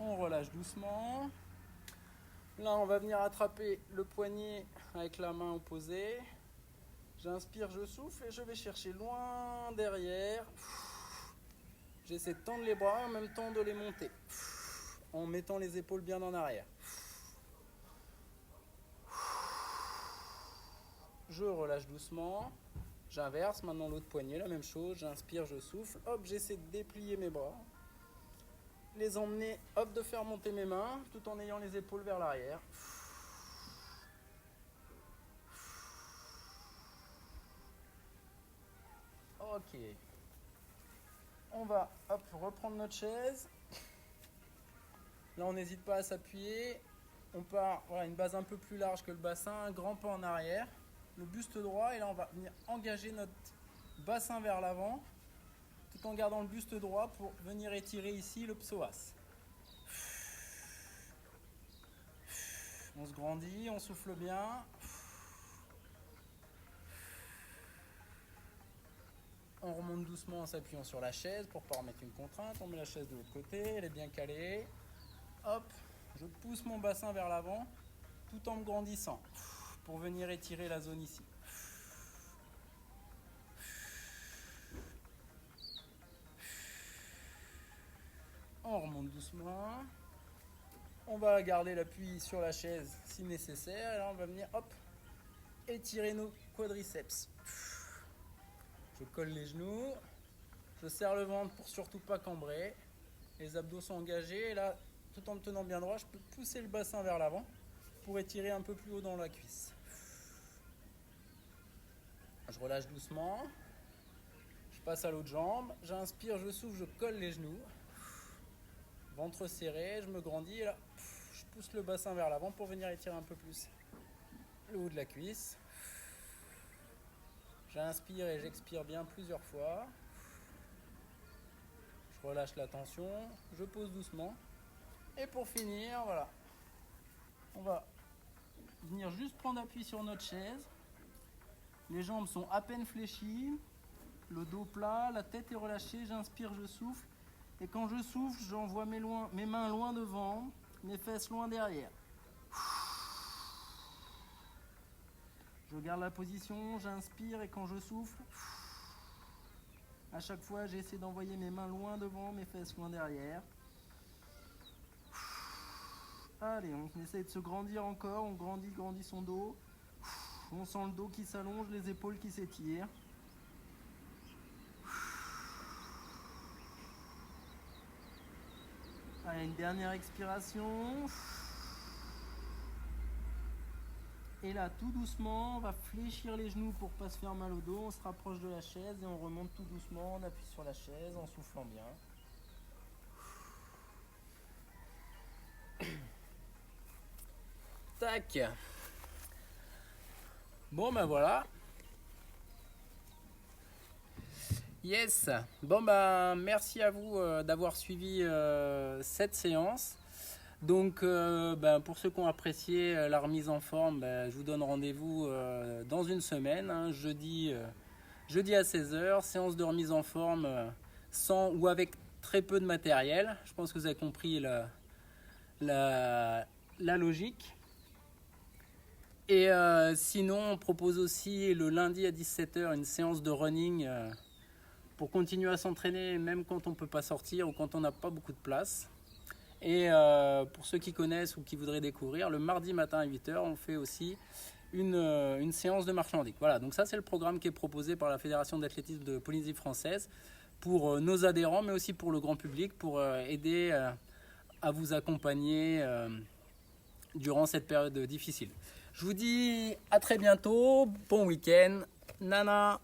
On relâche doucement. Là, on va venir attraper le poignet avec la main opposée. J'inspire, je souffle et je vais chercher loin derrière. J'essaie de tendre les bras et en même temps de les monter en mettant les épaules bien en arrière. Je relâche doucement. J'inverse, maintenant l'autre poignet, la même chose. J'inspire, je souffle. Hop, j'essaie de déplier mes bras. Les emmener, hop, de faire monter mes mains tout en ayant les épaules vers l'arrière. Ok. On va hop, reprendre notre chaise. Là, on n'hésite pas à s'appuyer. On part, une base un peu plus large que le bassin, un grand pas en arrière, le buste droit, et là on va venir engager notre bassin vers l'avant tout en gardant le buste droit pour venir étirer ici le psoas. On se grandit, on souffle bien. On remonte doucement en s'appuyant sur la chaise pour ne pas remettre une contrainte. On met la chaise de l'autre côté, elle est bien calée. Hop, je pousse mon bassin vers l'avant tout en me grandissant pour venir étirer la zone ici. On remonte doucement. On va garder l'appui sur la chaise si nécessaire. Et là, on va venir hop, étirer nos quadriceps. Je colle les genoux. Je serre le ventre pour surtout pas cambrer. Les abdos sont engagés. Et là, tout en me tenant bien droit, je peux pousser le bassin vers l'avant pour étirer un peu plus haut dans la cuisse. Je relâche doucement. Je passe à l'autre jambe. J'inspire, je souffle, je colle les genoux. Ventre serré, je me grandis et là, je pousse le bassin vers l'avant pour venir étirer un peu plus le haut de la cuisse. J'inspire et j'expire bien plusieurs fois. Je relâche la tension, je pose doucement. Et pour finir, voilà, on va venir juste prendre appui sur notre chaise. Les jambes sont à peine fléchies, le dos plat, la tête est relâchée, j'inspire, je souffle. Et quand je souffle, j'envoie mes mains loin devant, mes fesses loin derrière. Je garde la position, j'inspire et quand je souffle, à chaque fois j'essaie d'envoyer mes mains loin devant, mes fesses loin derrière. Allez, on essaie de se grandir encore, on grandit son dos. On sent le dos qui s'allonge, les épaules qui s'étirent. Allez, une dernière expiration. Et là, tout doucement, on va fléchir les genoux pour pas se faire mal au dos. On se rapproche de la chaise et on remonte tout doucement. On appuie sur la chaise en soufflant bien. Tac. Bon ben voilà. Yes. Bon ben merci à vous d'avoir suivi cette séance. Donc pour ceux qui ont apprécié la remise en forme, je vous donne rendez-vous dans une semaine, hein, jeudi à 16h, séance de remise en forme sans ou avec très peu de matériel. Je pense que vous avez compris la logique. Et sinon, on propose aussi le lundi à 17h une séance de running pour continuer à s'entraîner même quand on ne peut pas sortir ou quand on n'a pas beaucoup de place. Et pour ceux qui connaissent ou qui voudraient découvrir, le mardi matin à 8h, on fait aussi une séance de marche nordique. Voilà, donc ça c'est le programme qui est proposé par la Fédération d'athlétisme de Polynésie française pour nos adhérents, mais aussi pour le grand public, pour aider à vous accompagner durant cette période difficile. Je vous dis à très bientôt, bon week-end, nana.